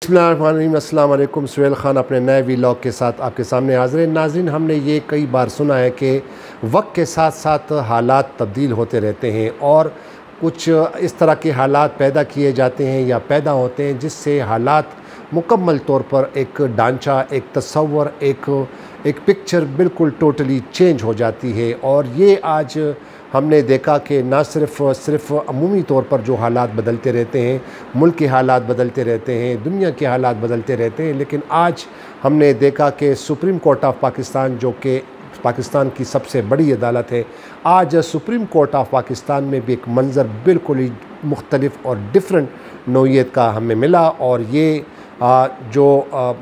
बिस्मिल्लाहिर्रहमानिर्रहीम। अस्सलाम वालेकुम। सुहेल ख़ान अपने नए व्लॉग के साथ आपके सामने हाज़िर हैं। नाज़रीन, हमने ये कई बार सुना है कि वक्त के साथ साथ हालात तब्दील होते रहते हैं और कुछ इस तरह के हालात पैदा किए जाते हैं या पैदा होते हैं जिससे हालात मुकम्मल तौर पर एक ढांचा, एक तस्वर, एक पिक्चर बिल्कुल टोटली चेंज हो जाती है। और ये आज हमने देखा कि ना सिर्फ़ अमूमी तौर पर जो हालात बदलते रहते हैं, मुल्क के हालात बदलते रहते हैं, दुनिया के हालात बदलते रहते हैं, लेकिन आज हमने देखा कि सुप्रीम कोर्ट ऑफ पाकिस्तान, जो कि पाकिस्तान की सबसे बड़ी अदालत है, आज सुप्रीम कोर्ट ऑफ पाकिस्तान में भी एक मंज़र बिल्कुल ही मुख्तलिफ और डिफरेंट नौइयत का हमें मिला। और ये जो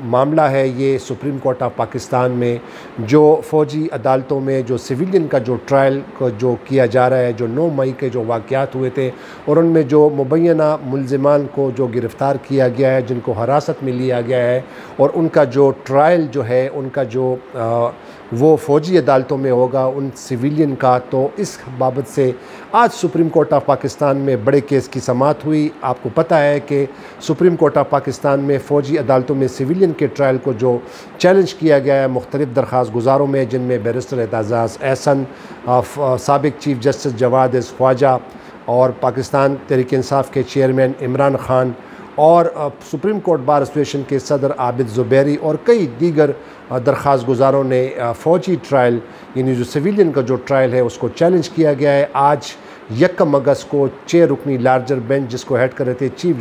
मामला है, ये सुप्रीम कोर्ट ऑफ पाकिस्तान में जो फ़ौजी अदालतों में जो सिविलियन का जो ट्रायल को जो किया जा रहा है, जो 9 मई के जो वाक़यात हुए थे और उनमें जो मुबैना मुल्ज़िमान को जो गिरफ़्तार किया गया है, जिनको हिरासत में लिया गया है और उनका जो ट्रायल जो है, उनका जो वो फ़ौजी अदालतों में होगा उन सिविलियन का, तो इस बाबत से आज सुप्रीम कोर्ट ऑफ पाकिस्तान में बड़े केस की समाअत हुई। आपको पता है कि सुप्रीम कोर्ट ऑफ पाकिस्तान में फ़ौजी अदालतों में सिविलियन के ट्रायल को जो चैलेंज किया गया है मुख्तलिफ़ दरख्वास्त गुज़ारों में, जिनमें बैरिस्टर एतज़ाज़ एहसन, साबिक़ चीफ जस्टिस जवाद ख्वाजा और पाकिस्तान तहरीक इंसाफ के चेयरमैन इमरान ख़ान और सुप्रीम कोर्ट बार एसोसिएशन के सदर आबिद ज़ुबैरी और कई दीगर दरख्वास्त गुज़ारों ने फ़ौजी ट्रायल यानी जो सिविलियन का जो ट्रायल है उसको चैलेंज किया गया है। आज 1 अगस्त को 6 रुकनी लार्जर बेंच, जिसको हेड कर रहे थे चीफ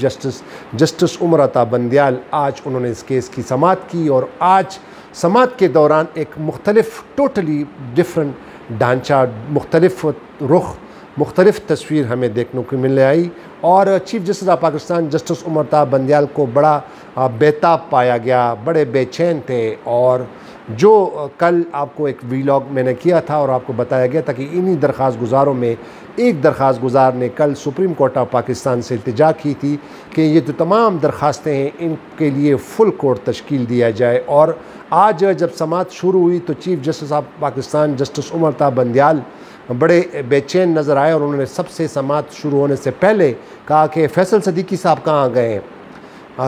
जस्टिस उमर अता बंदियाल, आज उन्होंने इस केस की समाअत की और आज समाअत के दौरान एक मुख्तलिफ टोटली डिफरेंट ढांचा, मुख्तलिफ रुख, मुख्तलिफ तस्वीर हमें देखने को मिल आई। और chief justice of Pakistan justice Umar Ata Bandial को बड़ा बेताब पाया गया, बड़े बेचैन थे। और जो कल आपको एक व्लॉग मैंने किया था और आपको बताया गया था कि इन्हीं दरख्वास्त गुज़ारों में एक दरख्वास्त गुज़ार ने कल सुप्रीम कोर्ट ऑफ पाकिस्तान से इल्तिजा की थी कि ये जो तमाम दरख्वास्तें हैं इनके लिए फुल कोर्ट तश्कील दिया जाए। और आज जब समाअत शुरू हुई तो chief justice of Pakistan justice Umar Ata Bandial बड़े बेचैन नज़र आए और उन्होंने सबसे समाअत शुरू होने से पहले कहा कि फैसल सदीकी साहब कहाँ गए हैं,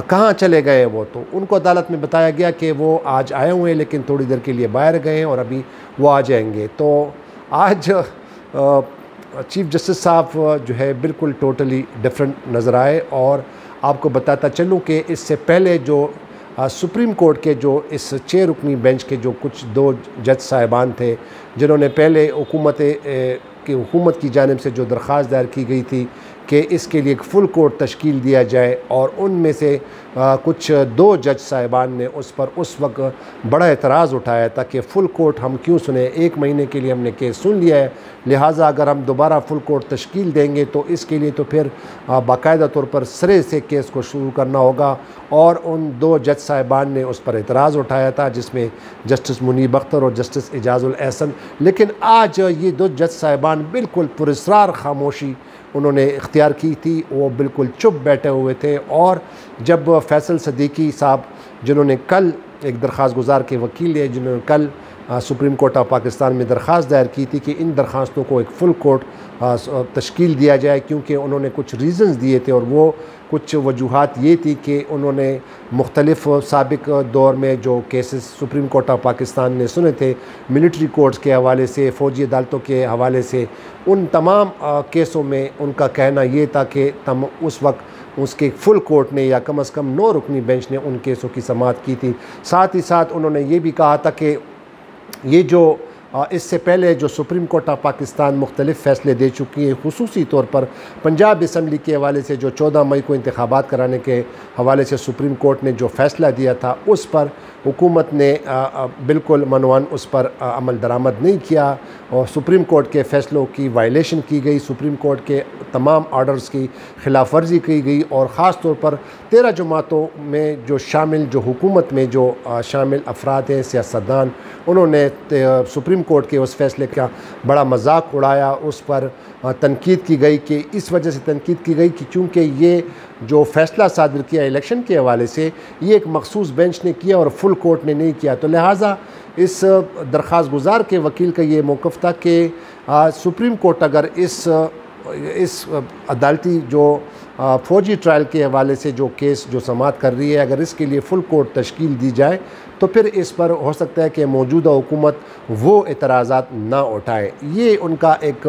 कहाँ चले गए वो। तो उनको अदालत में बताया गया कि वो आज आए हुए हैं लेकिन थोड़ी देर के लिए बाहर गए हैं और अभी वो आ जाएंगे। तो आज चीफ जस्टिस साहब जो है बिल्कुल टोटली डिफरेंट नज़र आए। और आपको बताता चलूँ कि इससे पहले जो सुप्रीम कोर्ट के जो इस 6 रुकनी बेंच के जो कुछ 2 जज साहिबान थे, जिन्होंने पहले हुकूमत की जानिब से जो दरख्वास्त दायर की गई थी कि इसके लिए एक फ़ुल कोर्ट तश्कील दिया जाए, और उनमें से कुछ 2 जज साहिबान ने उस पर उस वक्त बड़ा एतराज़ उठाया था कि फ़ुल कोर्ट हम क्यों सुने, 1 महीने के लिए हमने केस सुन लिया है, लिहाजा अगर हम दोबारा फ़ुल कोर्ट तश्कील देंगे तो इसके लिए तो फिर बाकायदा तौर पर सिरे से केस को शुरू करना होगा। और उन 2 जज साहिबान ने उस पर एतराज़ उठाया था, जिसमें जस्टिस मुनीब अख्तर और जस्टिस एजाजुल एहसन। लेकिन आज ये 2 जज साहिबान बिल्कुल पुरस्रार खामोशी उन्होंने इख्तियार की थी, वो बिल्कुल चुप बैठे हुए थे। और जब फैसल सदीकी साहब, जिन्होंने कल एक दरख्वास्त गुज़ार के वकील है, जिन्होंने कल सुप्रीम कोर्ट ऑफ पाकिस्तान में दरख्वास्त दायर की थी कि इन दरख्वास्तों को एक फ़ुल कोर्ट तश्कील दिया जाए, क्योंकि उन्होंने कुछ रीज़न्स दिए थे और वो कुछ वजूहात ये थी कि उन्होंने मुख्तलिफ़ साबिक़ दौर में जो cases supreme court of Pakistan ने सुने थे मिलिट्री कोर्ट्स के हवाले से, फ़ौजी अदालतों के हवाले से, उन तमाम केसों में उनका कहना ये था कि उस वक्त उसके फुल कोर्ट ने या कम अज़ कम 9 रुकनी बेंच ने उन केसों की समाअत की थी। साथ ही साथ उन्होंने ये भी कहा था कि ये जो इससे पहले जो सुप्रीम कोर्ट ऑफ पाकिस्तान मुख्तलिफ़ फ़ैसले दे चुकी है, खुसूसी तौर पर पंजाब असम्बली के हवाले से जो 14 मई को इंतखाबात कराने के हवाले से सुप्रीम कोर्ट ने जो फ़ैसला दिया था, उस पर हुकूमत ने बिल्कुल मनवान उस पर अमल दरामद नहीं किया और सुप्रीम कोर्ट के फ़ैसलों की वायलेशन की गई, सुप्रीम कोर्ट के तमाम ऑर्डर्स की खिलाफ वर्जी की गई। और ख़ास तौर पर 13 जमातों में जो शामिल, जो हुकूमत में जो शामिल अफराद हैं, सियासतदान, उन्होंने सुप्रीम कोर्ट के उस फ़ैसले का बड़ा मजाक उड़ाया, उस पर तनकीद की गई कि इस वजह से तनकीद की गई कि चूँकि ये जो फ़ैसला सादिर किया इलेक्शन के हवाले से, ये एक मखसूस बेंच ने किया और फुल कोर्ट ने नहीं किया। तो लिहाजा इस दरख्वास्त गुज़ार के वकील का ये मौक़िफ़ था कि सुप्रीम कोर्ट अगर इस इस अदालती जो फ़ौजी ट्रायल के हवाले से जो केस जो समाअत कर रही है, अगर इसके लिए फ़ुल कोर्ट तश्कील दी जाए तो फिर इस पर हो सकता है कि मौजूदा हुकूमत वो एतराज़ात ना उठाए। ये उनका एक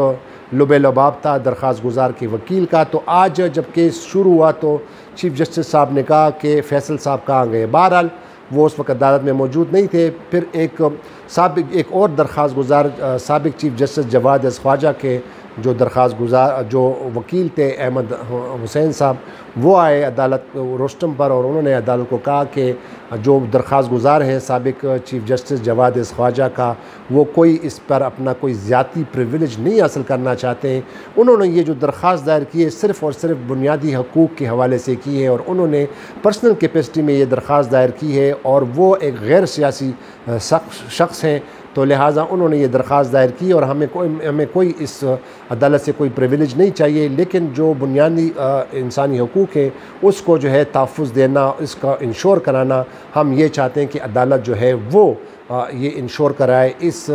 लुबे लबाब था दरख्वास्त गुज़ार के वकील का। तो आज जब केस शुरू हुआ तो चीफ़ जस्टिस साहब ने कहा कि फैसल साहब कहाँ गए। बहरहाल वो उस वक्त अदालत में मौजूद नहीं थे। फिर एक और दरख्वास्त गुज़ार साबिक चीफ़ जस्टिस जवाद ख्वाजा के जो दरख्वास्त गुज़ार जो वकील थे अहमद हुसैन साहब, वो आए अदालत रोस्टम पर और उन्होंने अदालत को कहा कि जो दरख्वास्त गुज़ार हैं साबिक चीफ़ जस्टिस जवाद ख्वाजा का, वो कोई इस पर अपना कोई ज़्याती प्रिविलेज नहीं हासिल करना चाहते हैं। उन्होंने ये जो दरख्वास्त दायर की है सिर्फ़ और सिर्फ बुनियादी हकूक़ के हवाले से की है और उन्होंने पर्सनल कैपेसिटी में ये दरख्वास्त दायर की है और वो एक गैर सियासी शख्स हैं। तो लिहाजा उन्होंने ये दरख्वास्त दायर की और हमें कोई इस अदालत से कोई प्रिविलेज नहीं चाहिए, लेकिन जो बुनियादी इंसानी हकूक़ हैं उसको जो है तहफ़्फ़ुज़ देना, इसका इंश्योर कराना, हम ये चाहते हैं कि अदालत जो है वो ये इंश्योर कराए इस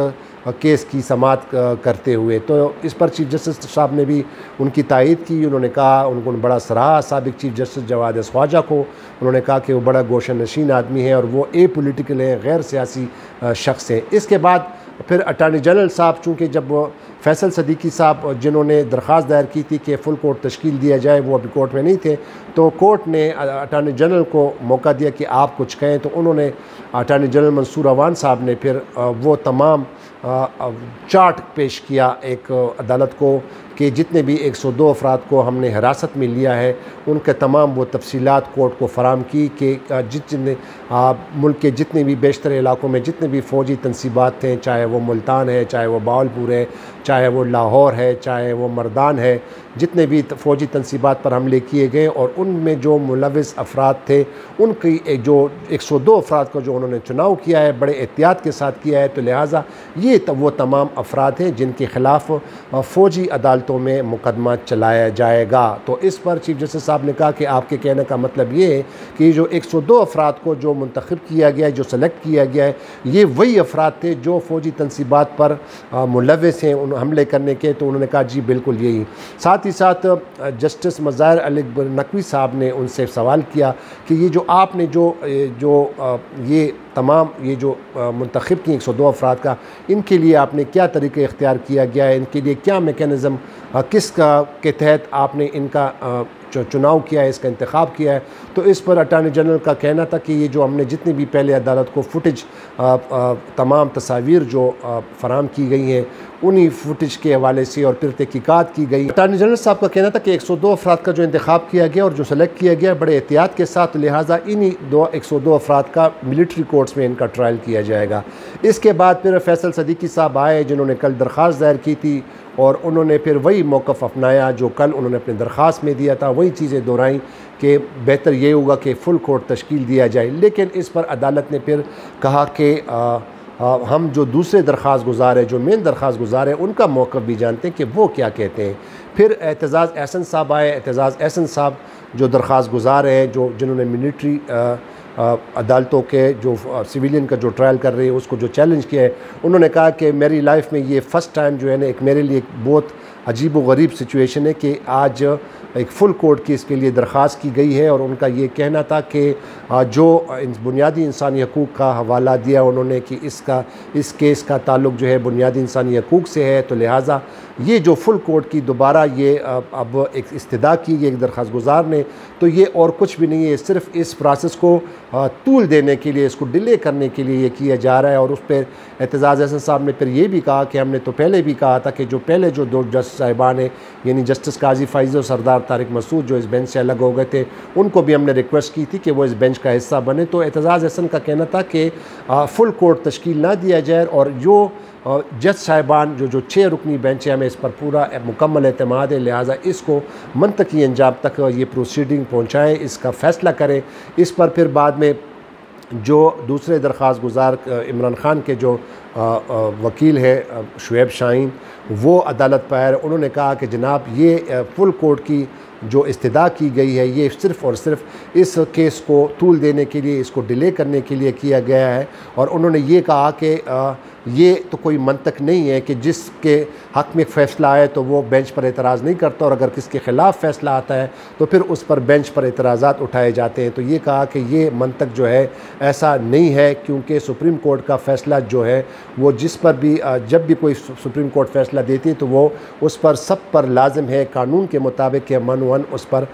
केस की समाअत करते हुए। तो इस पर चीफ़ जस्टिस साहब ने भी उनकी तायीद की। उन्होंने कहा, उनको बड़ा सराहा साबिक चीफ़ जस्टिस जवाद ख्वाजा को। उन्होंने कहा कि वो बड़ा गोशन नशीन आदमी है और वो ए पोलिटिकल है, गैर सियासी शख्स है। इसके बाद फिर अटार्नी जनरल साहब, चूँकि जब फैसल सदीकी साहब जिन्होंने दरख्वास्त दायर की थी कि फ़ुल कोर्ट तश्कील दिया जाए, वो अभी कोर्ट में नहीं थे, तो कोर्ट ने अटार्नी जनरल को मौका दिया कि आप कुछ कहें। तो उन्होंने अटार्नी जनरल मंसूर अवान साहब ने फिर वो तमाम चार्ट पेश किया एक अदालत को कि जितने भी 102 अफराद को हमने हिरासत में लिया है उनके तमाम वो तफसीलात कोर्ट को फराम की कि जितने मुल्क के जितने भी बेशतर इलाकों में जितने भी फ़ौजी तनसीबात थे, चाहे वो मुल्तान है, चाहे वो बावलपुर है, चाहे वो लाहौर है, चाहे वो मर्दान है, जितने भी फ़ौजी तनसीबात पर हमले किए गए और उनमें जो मुलविस अफराद थे उनकी जो 102 अफराद को जो उन्होंने चुनाव किया है बड़े एहतियात के साथ किया है। तो लिहाजा ये वो तमाम अफराद हैं जिनके ख़िलाफ़ फ़ौजी अदालतों में मुकदमा चलाया जाएगा। तो इस पर चीफ़ जस्टिस साहब ने कहा कि आपके कहने का मतलब ये है कि जो 102 अफराद को जो मुंतखब किया गया है, जो सेलेक्ट किया गया है, ये वही अफराद थे जो फ़ौजी तनसीबात पर मुलविस हैं उन हमले करने के। तो उन्होंने कहा जी बिल्कुल यही। साथ ही साथ जस्टिस मज़ाहिर अली नकवी साहब ने उनसे सवाल किया कि ये जो आपने ये तमाम ये जो मुंतखब की 102 अफराद का, इनके लिए आपने क्या तरीक़ा इख्तियार किया गया है, इनके लिए क्या मेकनिज़म के तहत आपने इनका चुनाव किया है, इसका इंतखाब किया है। तो इस पर अटार्नी जनरल का कहना था कि ये जो हमने जितनी भी पहले अदालत को फुटेज तमाम तस्वीर जो फराम की गई हैं उन्हीं फुटेज के हवाले से और फिर तहकीकात की गई। अटार्नी जनरल साहब का कहना था कि 102 अफराद का जो इंतखाब किया गया और जो सेलेक्ट किया गया बड़े एहतियात के साथ, लिहाजा इन्हीं 102 अफराद का मिलिट्री कोर्ट्स में इनका ट्रायल किया जाएगा। इसके बाद फिर फैसल सदीकी साहब आए जिन्होंने कल दरख्वास्त दायर की थी और उन्होंने फिर वही मौक़िफ़ अपनाया जो कल उन्होंने अपनी दरख्वास्त में दिया था, वही चीज़ें दोहराई कि बेहतर ये होगा कि फ़ुल कोर्ट तश्कील दिया जाए। लेकिन इस पर अदालत ने फिर कहा कि हम जो दूसरे दरख्वास्त गुज़ार है, जो मेन दरख्वास्त गुज़ार है, उनका मौक़िफ़ भी जानते हैं कि वो क्या कहते हैं। फिर एतज़ाज़ एहसन साहब आए। एतज़ाज़ एहसन साहब जो दरख्वास्त गुज़ार हैं, जिन्होंने मिलिट्री अदालतों के जो सिविलियन का जो ट्रायल कर रहे हैं उसको जो चैलेंज किया है, उन्होंने कहा कि मेरी लाइफ में ये फ़र्स्ट टाइम जो है ना, एक मेरे लिए एक बहुत अजीब व गरीब सिचुएशन है कि आज एक फ़ुल कोर्ट की इसके लिए दरख्वास्त की गई है। और उनका ये कहना था कि जो बुनियादी इंसानी हकूक़ का हवाला दिया उन्होंने कि इस केस का ताल्लुक़ जो है बुनियादी इंसानी हकूक़ से है, तो लिहाजा ये जो फ़ुल कोर्ट की दोबारा ये अब एक इस्तदा की गई एक दरख्वास्त गुज़ार ने, तो ये और कुछ भी नहीं है, सिर्फ़ इस प्रोसेस को तूल देने के लिए, इसको डिले करने के लिए ये किया जा रहा है। और उस पर एतज़ाज़ एहसन साहब ने फिर ये भी कहा कि हमने तो पहले भी कहा था कि जो पहले जो दो जज साहिबान हैं, यानी जस्टिस काजी फ़ाइज़ और सरदार तारिक मसूद जो इस बेंच से अलग हो गए थे, उनको भी हमने रिक्वेस्ट की थी कि वो इस बेंच का हिस्सा बने। तो एतज़ाज़ एहसन का कहना था कि फ़ुल कोर्ट तश्कील ना दिया जाए और जो जज साहिबान जो 6 रुकनी बेंच है, हमें इस पर पूरा मुकम्मल एतमाद है, लिहाजा इसको मंतकी अंजाम तक ये प्रोसीडिंग पहुँचाएँ, इसका फ़ैसला करें। इस पर फिर बाद में जो दूसरे दरख्वास्त गुज़ार इमरान ख़ान के जो वकील है शुएब शाहीन, वो अदालत पर आए। उन्होंने कहा कि जनाब ये फुल कोर्ट की जो इस्तदा की गई है ये सिर्फ़ और सिर्फ इस केस को तूल देने के लिए, इसको डिले करने के लिए किया गया है। और उन्होंने ये कहा कि ये तो कोई मंतक नहीं है कि जिसके हक़ में फ़ैसला आए तो वो बेंच पर एतराज़ नहीं करता, और अगर किसके ख़िलाफ़ फ़ैसला आता है तो फिर उस पर बेंच पर एतराज़ात उठाए जाते हैं। तो ये कहा कि ये मंतक जो है ऐसा नहीं है, क्योंकि सुप्रीम कोर्ट का फ़ैसला जो है वो जिस पर भी जब भी कोई सुप्रीम कोर्ट फ़ैसला देती है तो वो उस पर सब पर लाजिम है कानून के मुताबिक कि अमन वन उस पर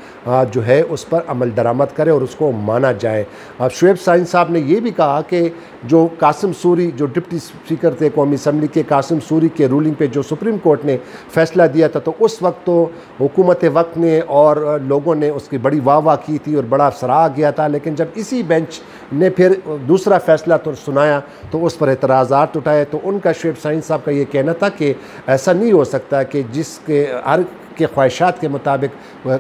जो है उस पर अमल दरामद करे और उसको माना जाए। अब शुएब शाहीन साहब ने ये भी कहा कि जो कासिम सूरी जो डिप्टी स्पीकर थे कौमी असम्बली के, कासिम सूरी के रूलिंग पे जो सुप्रीम कोर्ट ने फ़ैसला दिया था तो उस वक्त तो हुकूमत वक्त ने और लोगों ने उसकी बड़ी वाह की थी और बड़ा सराहा गया था, लेकिन जब इसी बेंच ने फिर दूसरा फ़ैसला तो सुनाया तो उस पर एतराज़ात उठाए। तो उनका शुएब शाहीन साहब का ये कहना था कि ऐसा नहीं हो सकता कि जिसके हर के ख्वाहिशात के मुताबिक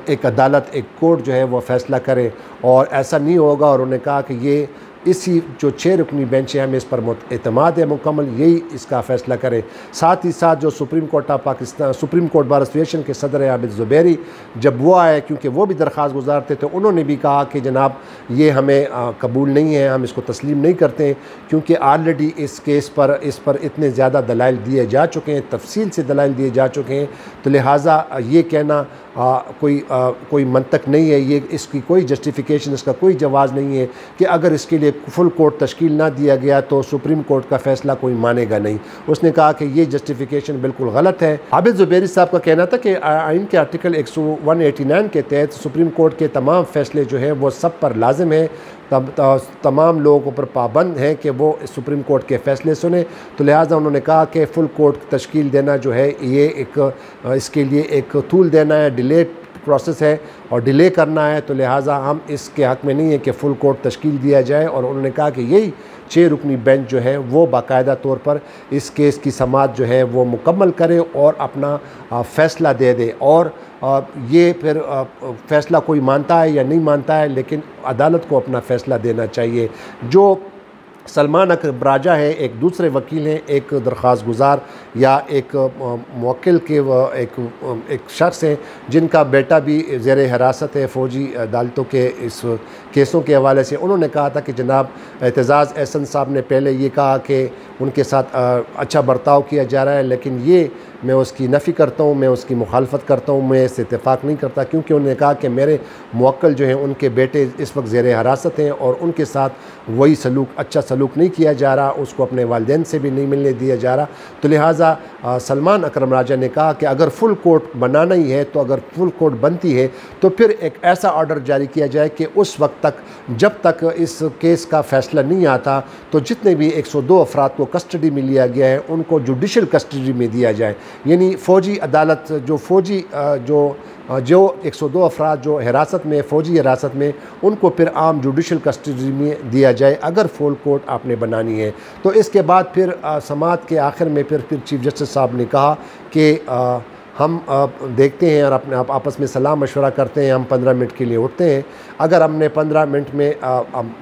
एक अदालत, एक कोर्ट जो है वो फ़ैसला करे, और ऐसा नहीं होगा। और उन्होंने कहा कि ये इसी जो 6 रुकनी बेंच है हमें इस पर एतमाद है मुकम्मल, यही इसका फ़ैसला करें। साथ ही साथ जो supreme court of Pakistan, supreme court bar association के सदर आबिद ज़ुबैरी जब वो आए, क्योंकि वो भी दरख्वास्त गुजार थे, तो उन्होंने भी कहा कि जनाब ये हमें कबूल नहीं है, हम इसको तस्लीम नहीं करते हैं, क्योंकि ऑलरेडी इस केस पर इतने ज़्यादा दलाइल दिए जा चुके हैं, तफसील से दलाइल दिए जा चुके हैं। तो लिहाजा ये कहना कोई मंतक नहीं है, ये इसकी कोई जस्टिफिकेशन, इसका कोई जवाज़ नहीं है कि अगर इसके लिए फुल कोर्ट तश्कील ना दिया गया तो सुप्रीम कोर्ट का फ़ैसला कोई मानेगा नहीं। उसने कहा कि ये जस्टिफिकेशन बिल्कुल गलत है। आबिद ज़ुबैरी साहब का कहना था कि आइन के आर्टिकल 189 के तहत सुप्रीम कोर्ट के तमाम फ़ैसले जो हैं वो सब पर लाजिम है, तमाम लोगों पर पाबंद हैं कि वो सुप्रीम कोर्ट के फ़ैसले सुने। तो लिहाजा उन्होंने कहा कि फ़ुल कोर्ट तश्कील देना जो है ये इसके लिए एक तूल देना है, डिले प्रोसेस है और डिले करना है। तो लिहाजा हम इसके हक़ में नहीं है कि फ़ुल कोर्ट तश्कील दिया जाए। और उन्होंने कहा कि यही 6 रुकनी बेंच जो है वो बाकायदा तौर पर इस केस की समाअत जो है वो मुकम्मल करे और अपना फ़ैसला दे दे। और ये फिर फ़ैसला कोई मानता है या नहीं मानता है, लेकिन अदालत को अपना फ़ैसला देना चाहिए। जो सलमान अकरम राजा है, एक दूसरे वकील हैं, एक दरख्वास्त गुजार या एक मुवक्किल के एक शख्स हैं जिनका बेटा भी ज़ेर हिरासत है फ़ौजी अदालतों के इस केसों के हवाले से। उन्होंने कहा था कि जनाब एतज़ाज़ एहसन साहब ने पहले ये कहा कि उनके साथ अच्छा बर्ताव किया जा रहा है, लेकिन ये मैं उसकी नफ़ी करता हूँ, मैं उसकी मुखालफत करता हूँ, मैं इससे इत्तेफाक नहीं करता, क्योंकि उन्होंने कहा कि मेरे मुवक्किल जो हैं उनके बेटे इस वक्त ज़ेर हिरासत हैं और उनके साथ वही सलूक, अच्छा सलूक नहीं किया जा रहा, उसको अपने वालिदैन से भी नहीं मिलने दिया जा रहा। तो लिहाजा सलमान अकरम राजा ने कहा कि अगर फुल कोर्ट बनाना ही है, तो अगर फुल कोर्ट बनती है तो फिर एक ऐसा ऑर्डर जारी किया जाए कि उस वक्त तक जब तक इस केस का फ़ैसला नहीं आता तो जितने भी 102 अफराद को कस्टडी में लिया गया है उनको जुडिशल कस्टडी में दिया जाए। यानी फ़ौजी अदालत जो 102 अफराद जो हिरासत में, फ़ौजी हिरासत में, उनको फिर आम जुडिशल कस्टडी में दिया जाए अगर फुल कोर्ट आपने बनानी है। तो इसके बाद फिर समाअत के आखिर में फिर चीफ जस्टिस साहब ने कहा कि हम देखते हैं और अपने आप आपस में सलाह मशवरा करते हैं, हम 15 मिनट के लिए उठते हैं। अगर हमने 15 मिनट में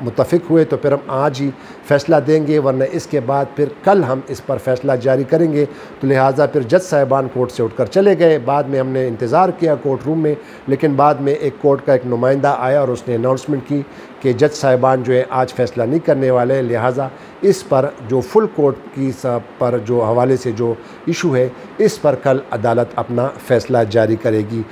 मुत्तफ़िक हुए तो फिर हम आज ही फ़ैसला देंगे, वरना इसके बाद फिर कल हम इस पर फ़ैसला जारी करेंगे। तो लिहाजा फिर जज साहिबान कोर्ट से उठकर चले गए। बाद में हमने इंतज़ार किया कोर्ट रूम में, लेकिन बाद में एक कोर्ट का एक नुमाइंदा आया और उसने अनाउंसमेंट की कि जज साहिबान जो है आज फ़ैसला नहीं करने वाले, लिहाजा इस पर जो फुल कोर्ट की पर जो हवाले से जो इशू है इस पर कल अदालत अपना फ़ैसला जारी करेगी।